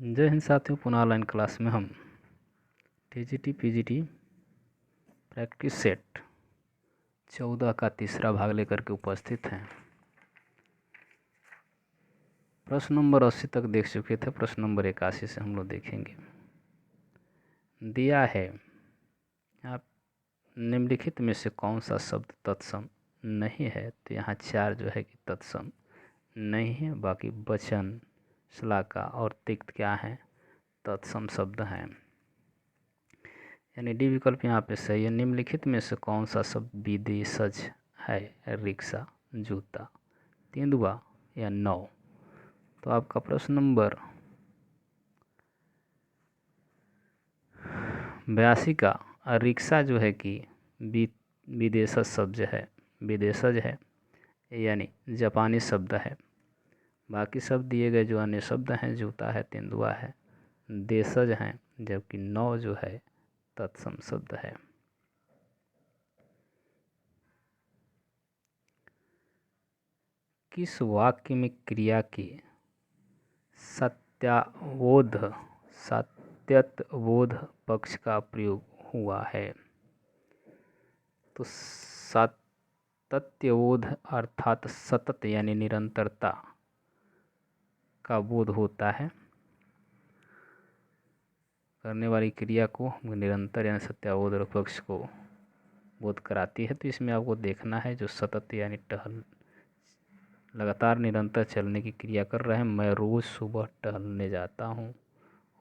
जय हिंद साथियों, पुनः ऑनलाइन क्लास में हम टीजीटी पीजीटी प्रैक्टिस सेट 14 का तीसरा भाग लेकर के उपस्थित हैं। प्रश्न नंबर 80 तक देख चुके थे। प्रश्न नंबर 81 से हम लोग देखेंगे। दिया है, आप निम्नलिखित में से कौन सा शब्द तत्सम नहीं है? तो यहाँ 4 जो है कि तत्सम नहीं है, बाकी वचन, श्लाका और तिक्त क्या है? तत्सम शब्द हैं। यानी डी विकल्प यहाँ पे सही है। निम्नलिखित में से कौन सा शब्द विदेशज है? रिक्शा, जूता, तेंदुआ या नाव? तो आपका प्रश्न नंबर 82 का रिक्शा जो है कि विदेशज शब्द है, विदेशज है, यानी जापानी शब्द है। बाकी शब्द दिए गए जो अन्य शब्द हैं, जूता है, तेंदुआ है, देशज हैं, जबकि नाव जो है तत्सम शब्द है। किस वाक्य में क्रिया के सत्यवोध पक्ष का प्रयोग हुआ है? तो सत्यवोध अर्थात सतत यानी निरंतरता का बोध होता है। करने वाली क्रिया को निरंतर यानी सत्यावोध पक्ष को बोध कराती है। तो इसमें आपको देखना है जो सतत यानी लगातार निरंतर चलने की क्रिया कर रहे हैं। मैं रोज़ सुबह टहलने जाता हूँ,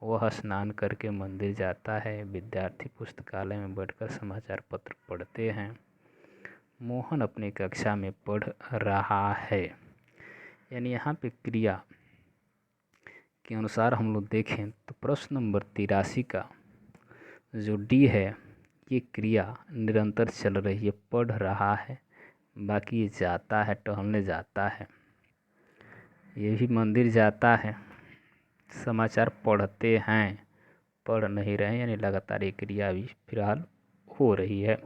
वह स्नान करके मंदिर जाता है, विद्यार्थी पुस्तकालय में बैठकर समाचार पत्र पढ़ते हैं, मोहन अपनी कक्षा में पढ़ रहा है। यानी यहाँ पे क्रिया के अनुसार हम लोग देखें तो प्रश्न नंबर 83 का जो डी है, ये क्रिया निरंतर चल रही है, पढ़ रहा है। बाकी ये जाता है, टहलने जाता है, ये भी मंदिर जाता है, समाचार पढ़ते हैं, पढ़ नहीं रहे, यानी लगातार ये क्रिया भी फिलहाल हो रही है।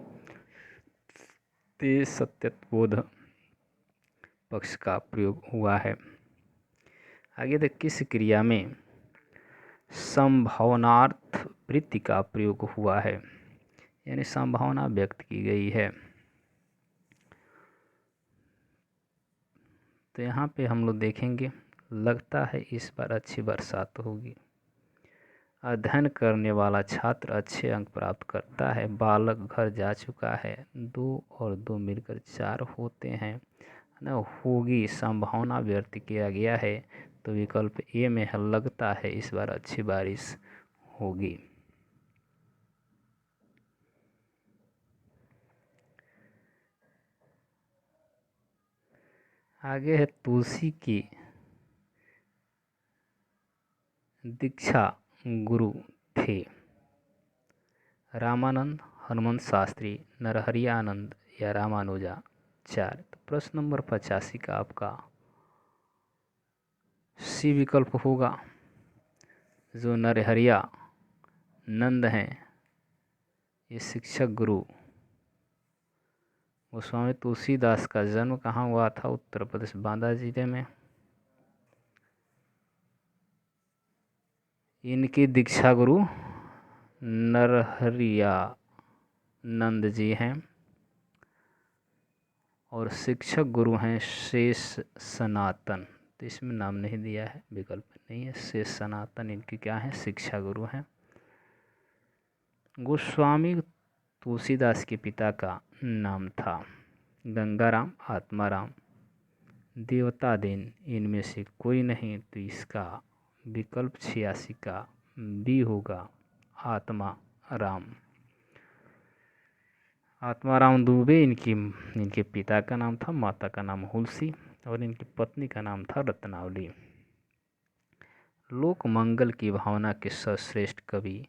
ते सत्यवोध पक्ष का प्रयोग हुआ है। आगे देख, किस क्रिया में संभावनार्थ वृत्ति का प्रयोग हुआ है? यानी संभावना व्यक्त की गई है। तो यहाँ पे हम लोग देखेंगे, लगता है इस बार अच्छी बरसात होगी। अध्ययन करने वाला छात्र अच्छे अंक प्राप्त करता है। बालक घर जा चुका है। 2 और 2 मिलकर 4 होते हैं ना। होगी संभावना व्यक्त किया गया है। तो विकल्प ए में है, लगता है इस बार अच्छी बारिश होगी। आगे है, तुलसी की दीक्षा गुरु थे? रामानंद, हनुमंत शास्त्री, नरहरि आनंद या रामानुजाचार्य? तो प्रश्न नंबर 85 का आपका सी विकल्प होगा। जो नरहरिया नंद हैं, ये शिक्षक गुरु गोस्वामी तुलसीदास का जन्म कहाँ हुआ था? उत्तर प्रदेश, बांदा जिले में। इनकी दीक्षा गुरु नरहरिया नंद जी हैं और शिक्षक गुरु हैं शेष सनातन। तो इसमें नाम नहीं दिया है, विकल्प नहीं है। शेष सनातन इनकी क्या है? शिक्षा गुरु हैं। गोस्वामी तुलसीदास के पिता का नाम था गंगाराम, आत्माराम, देवतादीन, इनमें से कोई नहीं। तो इसका विकल्प 86 का बी होगा, आत्माराम। आत्माराम दुबे इनके पिता का नाम था, माता का नाम हुलसी और इनकी पत्नी का नाम था रत्नावली। लोक मंगल की भावना के सर्वश्रेष्ठ कवि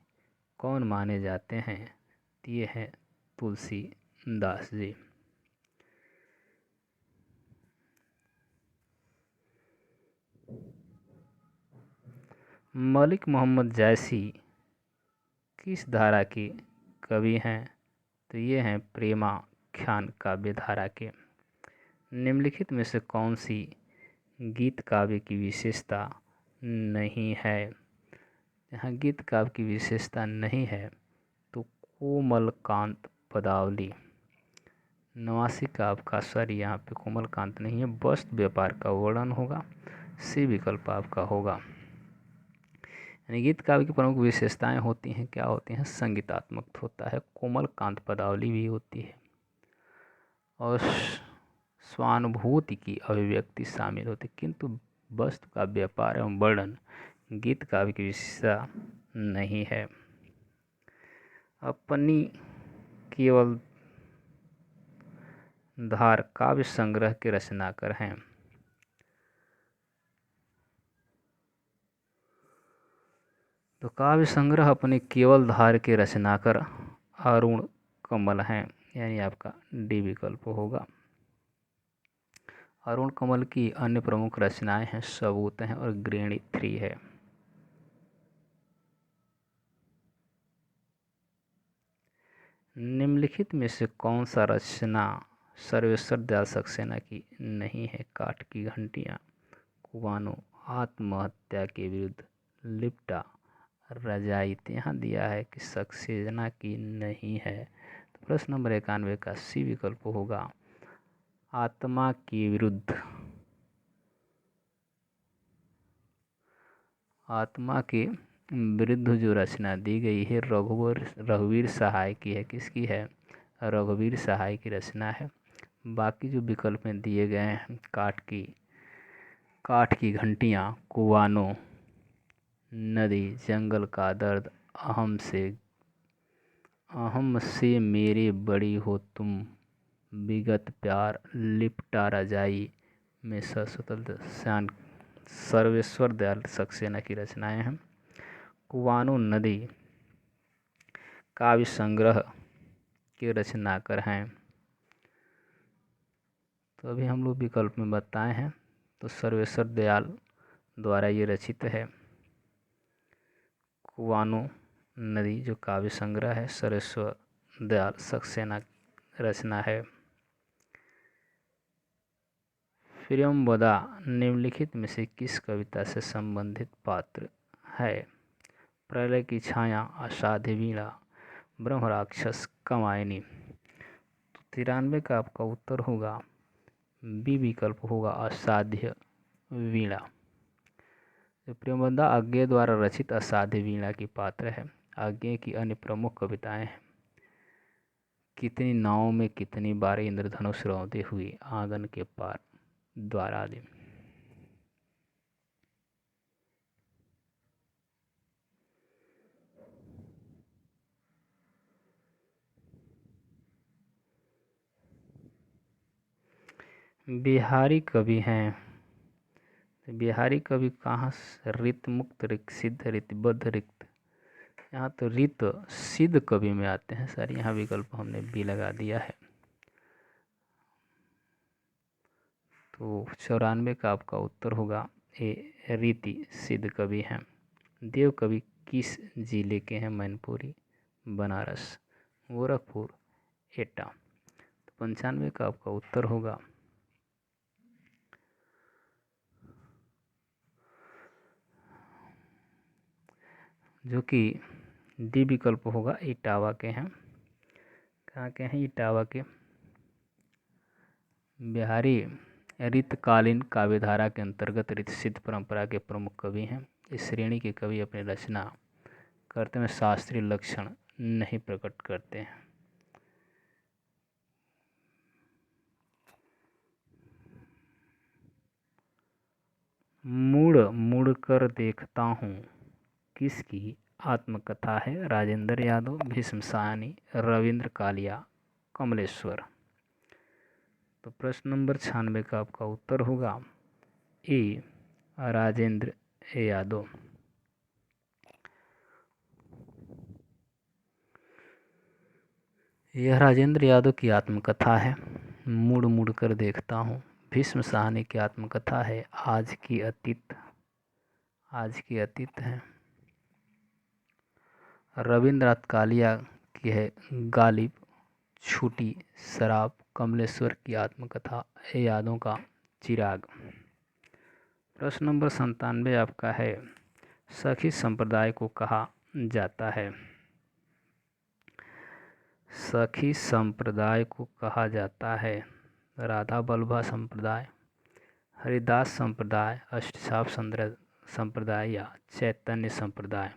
कौन माने जाते हैं? ये हैं तुलसीदास जी। मलिक मोहम्मद जैसी किस धारा के कवि हैं? तो ये हैं प्रेमाख्यान काव्य धारा के। निम्नलिखित में से कौन सी गीत काव्य की विशेषता नहीं है? यहाँ गीत काव्य की विशेषता नहीं है तो कोमलकांत पदावली। नवासी काव्य का स्वर यहाँ पे कोमलकांत नहीं है, वस्तु व्यापार का वर्णन होगा। सी विकल्प आपका होगा। यानी गीत काव्य की प्रमुख विशेषताएं होती हैं, क्या होती हैं? संगीतात्मक होता है, कोमलकांत पदावली भी होती है और स्वानुभूति की अभिव्यक्ति शामिल होती है, किंतु वस्तु का व्यापार एवं वर्णन गीत काव्य की विशेषता नहीं है। अपनी केवल धार काव्य संग्रह के रचनाकार हैं। तो काव्य संग्रह अपने केवल धार के रचनाकार अरुण कमल हैं, यानी आपका डी विकल्प होगा। अरुण कमल की अन्य प्रमुख रचनाएं हैं सबूत हैं और गृहिणी 3 है। निम्नलिखित में से कौन सा रचना सर्वेश्वर दयाल सक्सेना की नहीं है? काठ की घंटियाँ, कुवानो, आत्महत्या के विरुद्ध, लिप्टा, रजाई। यहाँ दिया है कि सक्सेना की नहीं है, तो प्रश्न नंबर 91 का सी विकल्प होगा, आत्मा के विरुद्ध। आत्मा के विरुद्ध जो रचना दी गई है रघुवीर सहाय की है। किसकी है? रघुवीर सहाय की रचना है। बाकी जो विकल्प में दिए गए हैं, काठ की घंटियाँ, कुवानो, नदी, जंगल का दर्द, अहम से मेरे बड़ी हो तुम, विगत प्यार, लिपटा रजाई में सर्वेश्वर दयाल सक्सेना की रचनाएं हैं। कुवानो नदी काव्य संग्रह के रचनाकार हैं। तो अभी हम लोग विकल्प में बताए हैं, तो सर्वेश्वर दयाल द्वारा ये रचित है। कुवानो नदी जो काव्य संग्रह है, सर्वेश्वर दयाल सक्सेना रचना है। प्रियंवदा निम्नलिखित में से किस कविता से संबंधित पात्र है? प्रलय की छाया, असाध्य वीणा, ब्रह्म राक्षस, कामायनी। तो 93 का आपका उत्तर होगा बी विकल्प होगा, असाध्य वीणा। तो प्रियंवदा अज्ञेय द्वारा रचित असाध्य वीणा की पात्र है। अज्ञेय की अन्य प्रमुख कविताएं हैं, कितनी नावों में कितनी बार इंद्रधनुष रौंदे हुए, आंगन के पार, द्वार आदि। बिहारी कवि हैं, तो बिहारी कवि कहाँ? रित मुक्त, रिक्त सिद्ध, रीतिबद्ध, रिक्त। यहाँ तो रित सिद्ध कवि में आते हैं सर, यहाँ विकल्प हमने बी लगा दिया है। तो 94 का आपका उत्तर होगा ए, रीति सिद्ध कवि हैं। देव कवि किस जिले के हैं? मैनपुरी, बनारस, गोरखपुर, एटा। तो 95 का आपका उत्तर होगा जो कि डी विकल्प होगा, इटावा के हैं। कहाँ के हैं? इटावा के। बिहारी रीतकालीन काव्यधारा के अंतर्गत रीतसिद्ध परंपरा के प्रमुख कवि हैं। इस श्रेणी के कवि अपनी रचना करते में शास्त्रीय लक्षण नहीं प्रकट करते हैं। मुड़ मुड़ कर देखता हूँ किसकी आत्मकथा है? राजेंद्र यादव, भीष्म साहनी, रविंद्र कालिया, कमलेश्वर। तो प्रश्न नंबर 96 का आपका उत्तर होगा ए, राजेंद्र यादव। यह राजेंद्र यादव की आत्मकथा है, मुड़ मुड़ कर देखता हूँ। भीष्म साहनी की आत्मकथा है, आज की अतीत है। रविंद्रनाथ कालिया की है, गालिब, छूटी, शराब। कमलेश्वर की आत्मकथा यादों का चिराग। प्रश्न नंबर 97 आपका है, सखी संप्रदाय को कहा जाता है? सखी संप्रदाय को कहा जाता है राधा वल्लभा संप्रदाय, हरिदास संप्रदाय, अष्टसाप संप्रदाय या चैतन्य संप्रदाय।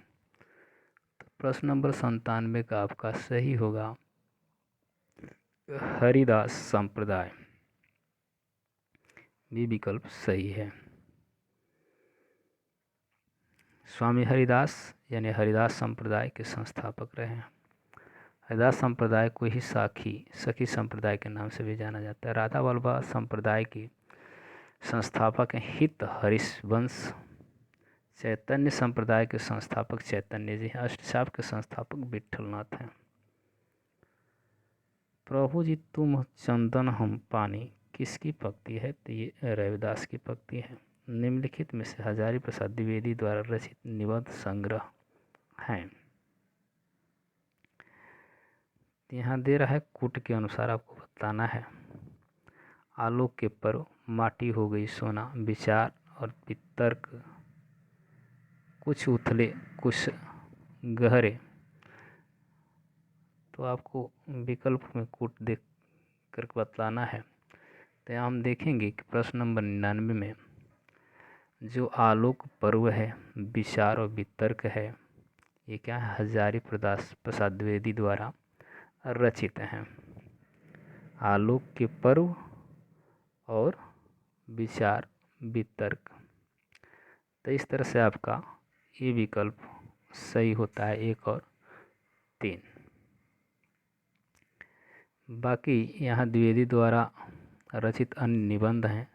तो प्रश्न नंबर 97 का आपका सही होगा हरिदास संप्रदाय, भी विकल्प सही है। स्वामी हरिदास यानी हरिदास संप्रदाय के संस्थापक रहे हैं। हरिदास संप्रदाय को ही सखी संप्रदाय के नाम से भी जाना जाता है। राधा वल्लभा संप्रदाय की संस्थापक हैं हित हरिवंश। चैतन्य संप्रदाय के संस्थापक चैतन्य जी हैं। अष्टसाप के संस्थापक विट्ठलनाथ हैं। प्रभु जी तुम चंदन हम पानी किसकी पंक्ति है? तो ये रविदास की पंक्ति है। निम्नलिखित में से हजारी प्रसाद द्विवेदी द्वारा रचित निबंध संग्रह हैं। यहाँ दे रहा है कूट के अनुसार आपको बताना है। आलोक के पर्व, माटी हो गई सोना, विचार और वितर्क, कुछ उथले कुछ गहरे। तो आपको विकल्प में कूट देख कर बतलाना है। तो यहाँ हम देखेंगे कि प्रश्न नंबर 99 में जो आलोक पर्व है, विचार और वितर्क है, ये क्या है? हजारी प्रसाद द्विवेदी द्वारा रचित हैं। आलोक के पर्व और विचार वितर्क। तो इस तरह से आपका ये विकल्प सही होता है 1 और 3। बाकी यहाँ द्विवेदी द्वारा रचित अन्य निबंध हैं।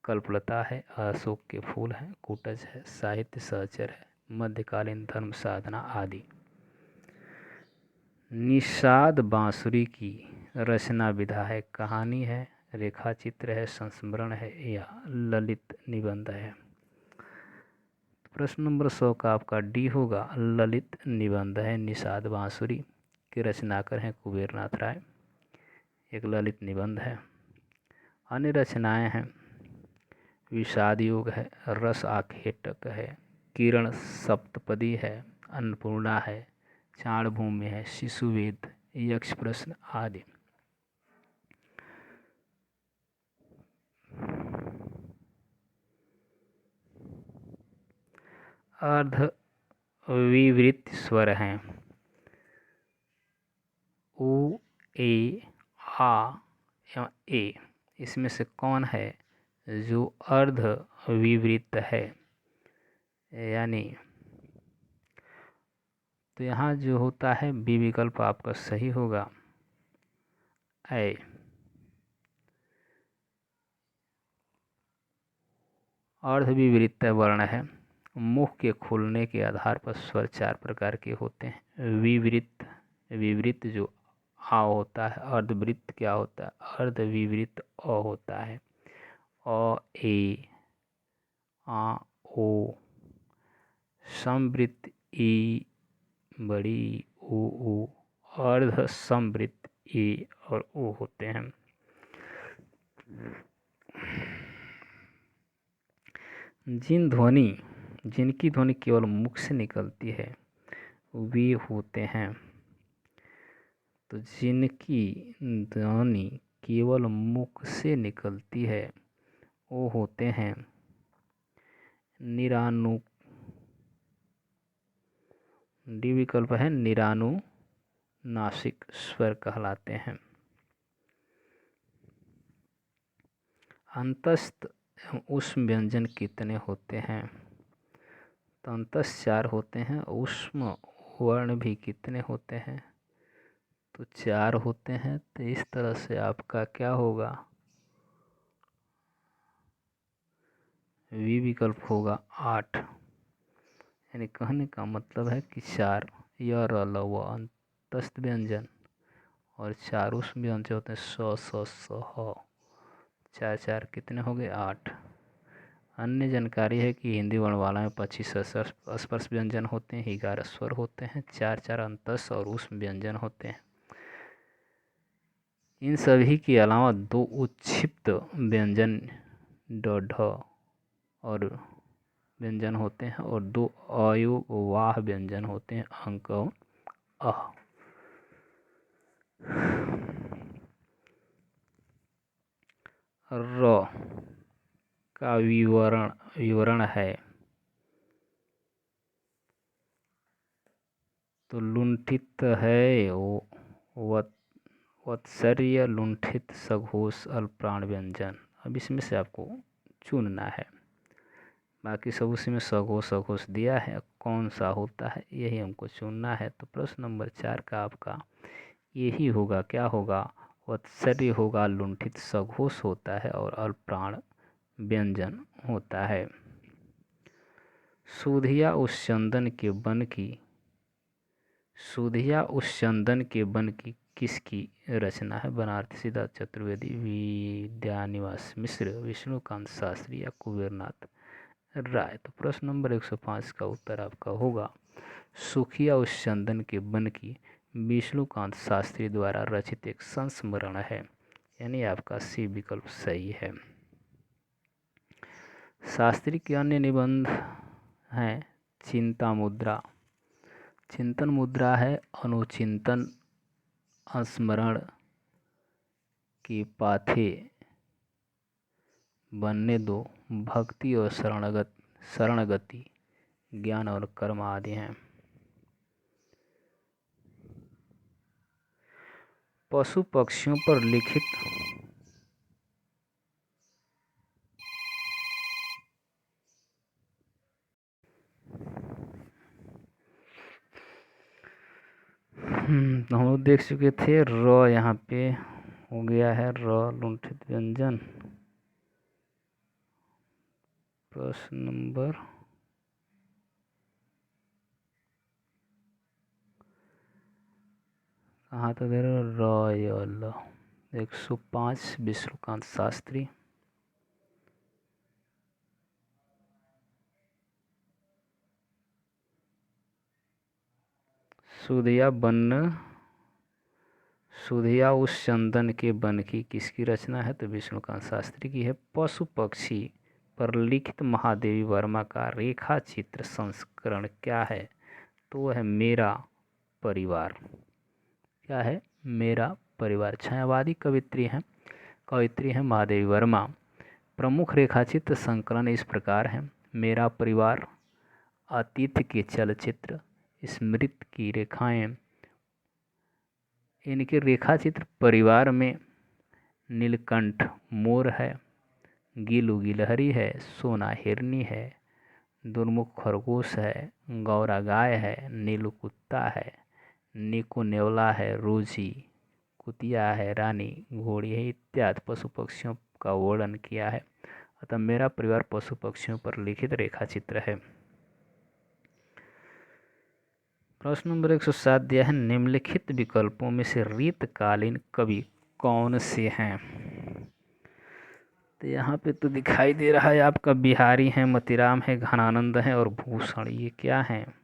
कल्पलता है, अशोक के फूल हैं, कूटज है, साहित्य सहचर है, मध्यकालीन धर्म साधना आदि। निषाद बांसुरी की रचना विधा है, कहानी है, रेखा चित्र है, संस्मरण है या ललित निबंध है? प्रश्न नंबर 100 का आपका डी होगा, ललित निबंध है। निषाद बांसुरी के रचनाकार हैं कुबेरनाथ राय। एक ललित निबंध है। अन्य रचनाएं हैं विषाद योग है, रस आखेटक है, किरण सप्तपदी है, अन्नपूर्णा है, चाण भूमि है, शिशुवेद, यक्ष प्रश्न आदि। अर्ध विवृत स्वर हैं उ, ए, आ या ए। इसमें से कौन है जो अर्ध विवृत है? यानी तो यहाँ जो होता है बी विकल्प आपका सही होगा ए। अर्ध विवृत वर्ण है। मुख के खुलने के आधार पर स्वर 4 प्रकार के होते हैं। विवृत, विवृत जो आ होता है। अर्धवृत्त क्या होता है? अर्ध विवृत अ होता है। अ, ए, आ, ओ। संवृत्त ई, बड़ी ऊ। अर्ध संवृत्त ई और ओ होते हैं। जिनकी ध्वनि केवल मुख से निकलती है वे होते हैं। तो जिनकी ध्वनि केवल मुख से निकलती है वो होते हैं निरानु। डी विकल्प है निरानुनासिक स्वर कहलाते हैं। अंतस्थ एवं ऊष्म व्यंजन कितने होते हैं? तो अंतस्थ 4 होते हैं। ऊष्म वर्ण भी कितने होते हैं? तो 4 होते हैं। तो इस तरह से आपका क्या होगा? वी विकल्प होगा 8। यानी कहने का मतलब है कि 4 य र ल व अंतस्थ व्यंजन और 4 ऊष्म व्यंजन होते हैं स स स ह। 4 कितने हो गए? 8। अन्य जानकारी है कि हिंदी वर्णमाला में 25 स्पर्श व्यंजन होते हैं, 11 स्वर होते हैं, 4 अंतस्थ और ऊष्म व्यंजन होते हैं। इन सभी के अलावा 2 उच्छिप्त व्यंजन ड, ढ और व्यंजन होते हैं और 2 अयोगवाह व्यंजन होते हैं, अंक और अह। र का विवरण है तो लुंठित है वत्सर्य, लुंठित, सघोष, अल्पप्राण व्यंजन। अब इसमें से आपको चुनना है, बाकी सब उसी में सघोष दिया है, कौन सा होता है यही हमको चुनना है। तो प्रश्न नंबर 4 का आपका यही होगा, क्या होगा, वत्सर्य होगा, लुंठित सघोष होता है और अल्पप्राण व्यंजन होता है। सुधिया उस चंदन के बन की, सुधिया उस चंदन के बन की किसकी रचना है? बनारसी सिद्धार्थ चतुर्वेदी, विद्यानिवास मिश्र, विष्णुकांत शास्त्री या कुबेरनाथ राय। तो प्रश्न नंबर 105 का उत्तर आपका होगा सुखिया उस चंदन के बन की विष्णुकांत शास्त्री द्वारा रचित एक संस्मरण है, यानी आपका सी विकल्प सही है। शास्त्री के अन्य निबंध हैं चिंता मुद्रा, चिंतन मुद्रा है, अनुचिंतन, स्मरण की पाथे बनने दो, भक्ति और शरणगति, ज्ञान और कर्म आदि हैं। पशु पक्षियों पर लिखित हम लोग देख चुके थे। र यहाँ पे हो गया है र लुंठित व्यंजन। प्रश्न नंबर कहाँ तक दे रहे रॉयल 105 विष्णुकांत शास्त्री। सुधिया उस चंदन के बन की किसकी रचना है? तो विष्णुकांत शास्त्री की है। पशु पक्षी पर लिखित महादेवी वर्मा का रेखा चित्र संस्करण क्या है? तो वह है मेरा परिवार। क्या है? मेरा परिवार। छायावादी कवित्री है महादेवी वर्मा। प्रमुख रेखाचित्र संकलन इस प्रकार है: मेरा परिवार, अतीत के चलचित्र, स्मृति की रेखाएं। इनके रेखाचित्र परिवार में नीलकंठ मोर है, गीलू गिलहरी है, सोना हिरनी है, दुर्मुख खरगोश है, गौरा गाय है, नीलू कुत्ता है, नीकू नेवला है, रोजी कुतिया है, रानी घोड़ी है इत्यादि पशु पक्षियों का वर्णन किया है। अतः मेरा परिवार पशु पक्षियों पर लिखित रेखाचित्र है। प्रश्न नंबर 107 दिया है निम्नलिखित विकल्पों में से रीतकालीन कवि कौन से हैं? तो यहाँ पे तो दिखाई दे रहा है आपका बिहारी है, मतीराम है, घनानंद है और भूषण। ये क्या हैं?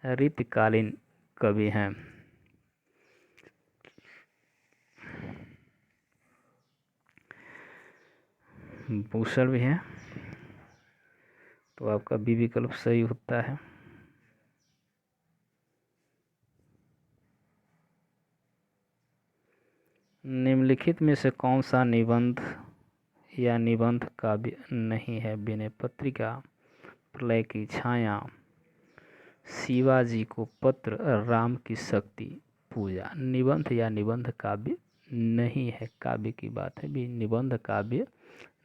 रीतकालीन कवि हैं। भूषण भी है, तो आपका बी विकल्प सही होता है। निम्नलिखित में से कौन सा निबंध या निबंध काव्य नहीं है? विनय पत्रिका, प्रलय की छाया, शिवाजी को पत्र, राम की शक्ति पूजा। निबंध या निबंध काव्य नहीं है, काव्य की बात है भी, निबंध काव्य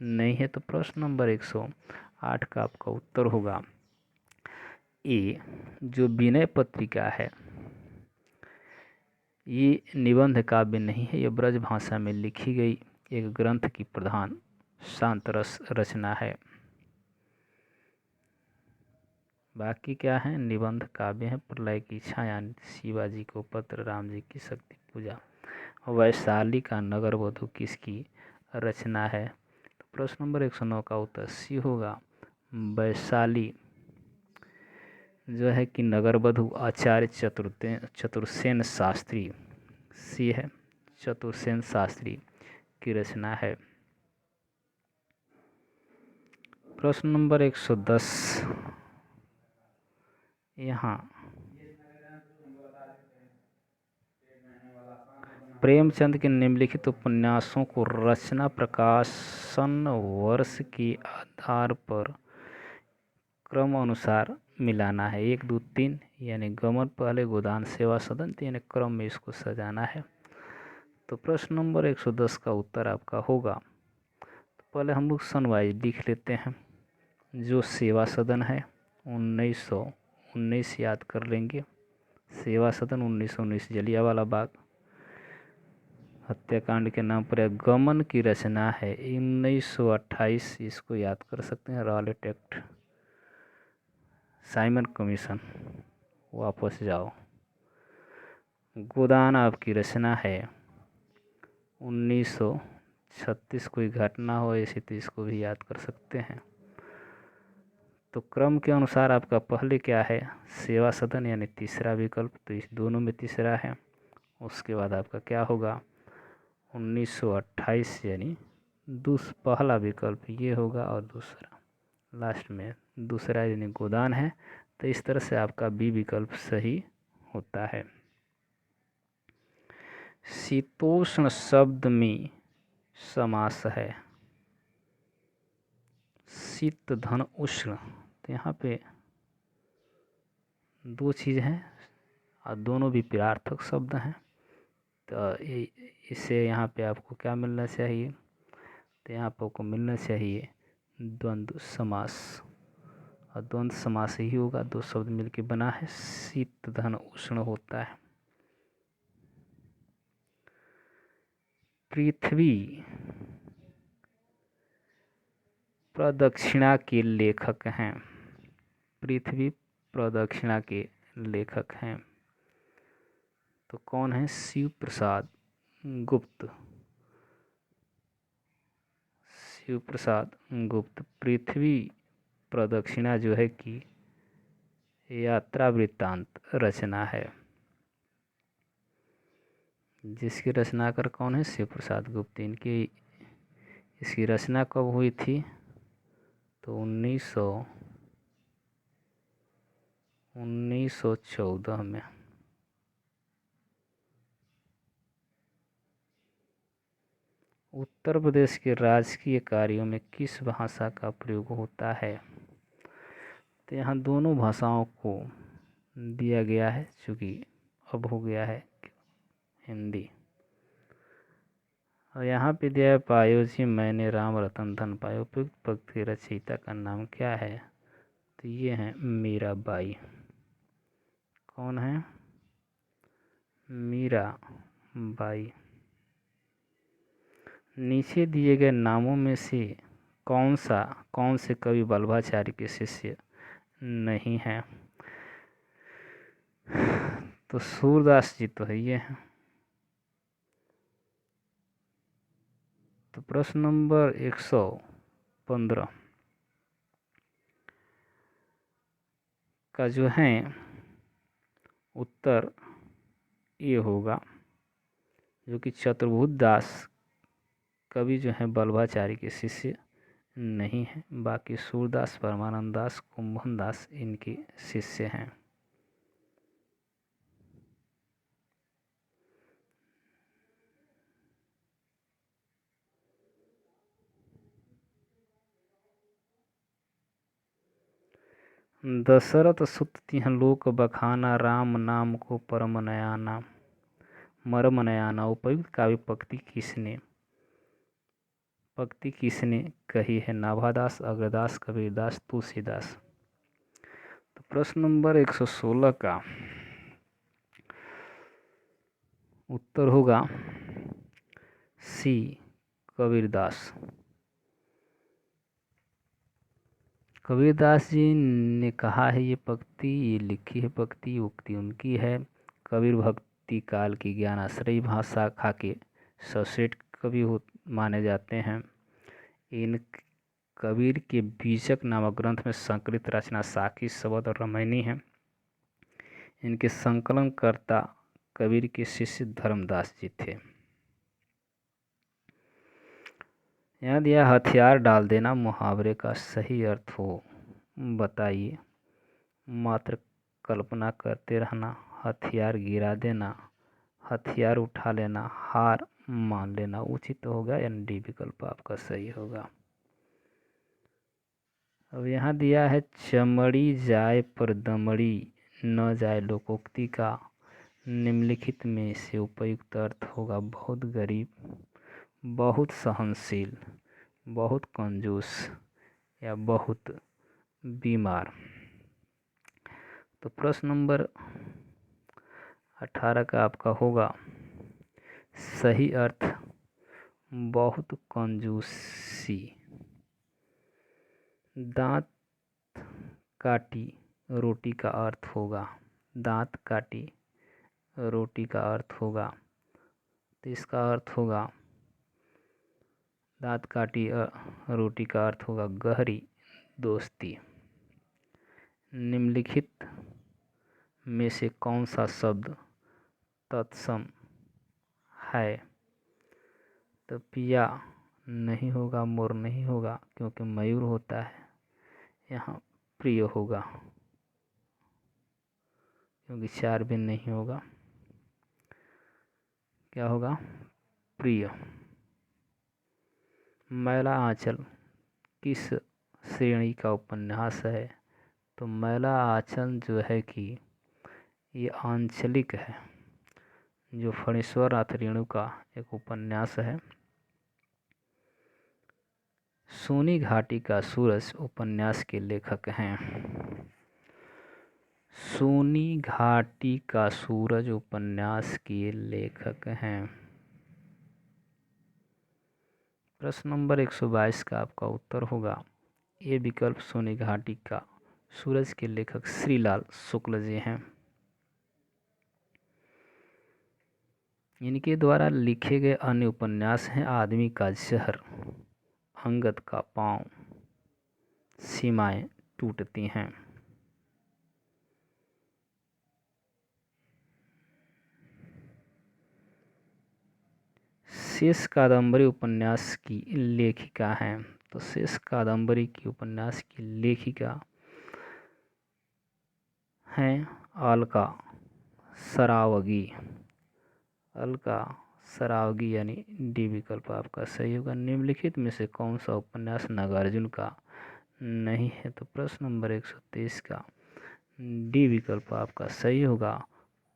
नहीं है। तो प्रश्न नंबर 108 का आपका उत्तर होगा ए। जो विनय पत्रिका है ये निबंध काव्य नहीं है, ये ब्रज भाषा में लिखी गई एक ग्रंथ की प्रधान शांत रस रचना है। बाकी क्या है? निबंध काव्य है, प्रलय की छाया, शिवाजी को पत्र, राम जी की शक्ति पूजा। वैशाली का नगर वधु किसकी रचना है? तो प्रश्न नंबर 109 का उत्तर सी होगा। वैशाली जो है कि नगर वधु आचार्य चतुर्सेन शास्त्री, सी है, चतुर्सेन शास्त्री की रचना है। प्रश्न नंबर 110 यहाँ प्रेमचंद के निम्नलिखित उपन्यासों को रचना प्रकाशन वर्ष के आधार पर क्रम अनुसार मिलाना है। 1, 2, 3 यानी गमन पहले, गोदान, सेवा सदन, यानी क्रम में इसको सजाना है। तो प्रश्न नंबर 110 का उत्तर आपका होगा, तो पहले हम लोग सनवाइज लिख लेते हैं। जो सेवा सदन है 1919 याद कर लेंगे। सेवा सदन 1919 जलियांवाला बाग हत्याकांड के नाम पर। गमन की रचना है 1928, इसको याद कर सकते हैं, रॉलेट एक्ट, साइमन कमीशन, वापस जाओ। गोदान आपकी रचना है 1936, कोई घटना हो ऐसी तो इसको भी याद कर सकते हैं। तो क्रम के अनुसार आपका पहले क्या है, सेवा सदन यानी तीसरा विकल्प, तो इस दोनों में तीसरा है। उसके बाद आपका क्या होगा 1928 यानी पहला विकल्प ये होगा, और दूसरा लास्ट में दूसरा यानी गोदान है। तो इस तरह से आपका बी विकल्प सही होता है। शीतोष्ण शब्द में समास है शीत धन उष्ण, तो यहाँ पे दो चीज़ हैं और दोनों भी प्रार्थक शब्द हैं। तो इससे यहाँ पे आपको क्या मिलना चाहिए, तो यहाँ पर आपको मिलना चाहिए द्वंद्व समास, और द्वंद्व समास ही होगा, दो शब्द मिलके बना है, शीत धन उष्ण होता है। पृथ्वी प्रदक्षिणा के लेखक हैं। पृथ्वी प्रदक्षिणा के लेखक हैं तो कौन है, शिव प्रसाद गुप्त। शिव प्रसाद गुप्त पृथ्वी प्रदक्षिणा जो है कि यात्रा वृत्तांत रचना है, जिसकी रचनाकार कौन है, शिव प्रसाद गुप्त। इसकी रचना कब हुई थी, तो 1914 में। उत्तर प्रदेश के राजकीय कार्यों में किस भाषा का प्रयोग होता है, तो यहाँ दोनों भाषाओं को दिया गया है, चूँकि अब हो गया है हिंदी। और यहाँ पे दिया है, पायो जी मैंने राम रतन धन पायो। उपयुक्त पंक्ति के रचयिता का नाम क्या है, तो ये है मीराबाई। कौन है, मीराबाई। नीचे दिए गए नामों में से कौन से कवि वल्लभाचार्य के शिष्य नहीं हैं, तो सूरदास जी तो है ये हैं। तो प्रश्न नंबर 115 का जो है उत्तर ये होगा, जो कि चतुर्भुज दास कवि जो हैं वल्लभाचार्य के शिष्य नहीं हैं, बाकी सूरदास, परमानंद दास, कुंभन दास इनके शिष्य हैं। दशरथ सुत तिह लोक बखाना, राम नाम को परम नयाना, मरम नयाना। उपयुक्त काव्य पंक्ति किसने कही है, नाभादास, अग्रदास, कबीरदास, तुलसीदास। तो प्रश्न नंबर 116 का उत्तर होगा सी, कबीरदास। कबीरदास जी ने कहा है ये पंक्ति, ये लिखी है पंक्ति, उक्ति उनकी है। कबीर भक्ति काल की ज्ञान आश्रयी भाषा शाखा के सर्वश्रेष्ठ कवि माने जाते हैं। इन कबीर के बीजक नामक ग्रंथ में संकलित रचना साकी, शबद और रामायणी है। इनके संकलनकर्ता कबीर के शिष्य धर्मदास जी थे। यहाँ दिया हथियार डाल देना मुहावरे का सही अर्थ हो बताइए। मात्र कल्पना करते रहना, हथियार गिरा देना, हथियार उठा लेना, हार मान लेना। उचित होगा यानी डी विकल्प आपका सही होगा। अब यहाँ दिया है चमड़ी जाए पर दमड़ी न जाए लोकोक्ति का निम्नलिखित में से उपयुक्त अर्थ होगा। बहुत गरीब, बहुत सहनशील, बहुत कंजूस या बहुत बीमार। तो प्रश्न नंबर 18 का आपका होगा सही अर्थ बहुत कंजूसी। दांत काटी रोटी का अर्थ होगा, दांत काटी रोटी का अर्थ होगा। तो इसका अर्थ होगा दांत काटी रोटी का अर्थ होगा गहरी दोस्ती। निम्नलिखित में से कौन सा शब्द तत्सम है। तो पिया नहीं होगा, मोर नहीं होगा क्योंकि मयूर होता है। यहाँ प्रिय होगा क्योंकि चार भी नहीं होगा। क्या होगा? प्रिय। मैला आंचल किस श्रेणी का उपन्यास है। तो मैला आंचल जो है कि ये आंचलिक है, जो फणीश्वर नाथ रेणु का एक उपन्यास है। सोनी घाटी का सूरज उपन्यास के लेखक हैं। सोनी घाटी का सूरज उपन्यास के लेखक हैं। प्रश्न नंबर 122 का आपका उत्तर होगा ये विकल्प सोनी घाटी का सूरज के लेखक श्रीलाल शुक्ल जी हैं। इनके द्वारा लिखे गए अन्य उपन्यास हैं आदमी का जहर, अंगद का पाँव, सीमाएं टूटती हैं। शेष कादंबरी उपन्यास की लेखिका हैं। तो शेष कादंबरी की उपन्यास की लेखिका हैं अलका सरावगी। अलका सरावगी यानी डी विकल्प आपका सही होगा। निम्नलिखित में से कौन सा उपन्यास नागार्जुन का नहीं है। तो प्रश्न नंबर 123 का डी विकल्प आपका सही होगा।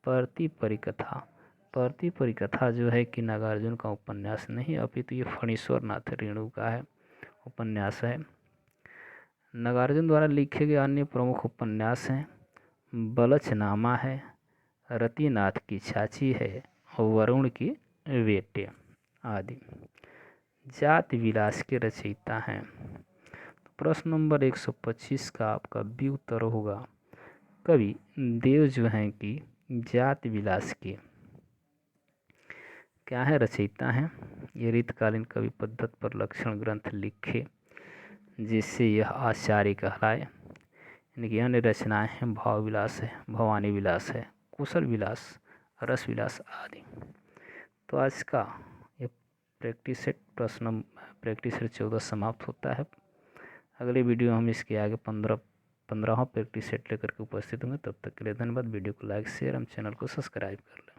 परती परिकथा। परती परिकथा जो है कि नागार्जुन का उपन्यास नहीं अपितु ये फणीश्वर नाथ रेणु का है उपन्यास है। नागार्जुन द्वारा लिखे गए अन्य प्रमुख उपन्यास हैं बलचनामा है, रतिनाथ की चाची है, वरुण के बेटे आदि। जाति विलास के रचयिता हैं। प्रश्न नंबर 125 का आपका बी उत्तर होगा कवि देव जो हैं कि जाति विलास के क्या है रचयिता हैं। ये रीतकालीन कवि पद्धत पर लक्षण ग्रंथ लिखे जिससे यह आचार्य कहलाए। इनकी अन्य रचनाएं हैं भाव विलास है, भवानी विलास है, कुशल विलास, रस विलास आदि। तो आज का ये प्रैक्टिस सेट प्रश्न प्रैक्टिस सेट 14 समाप्त होता है। अगले वीडियो हम इसके आगे 15वां प्रैक्टिस सेट लेकर के उपस्थित होंगे। तब तक के लिए धन्यवाद। वीडियो को लाइक शेयर एवं चैनल को सब्सक्राइब कर लें।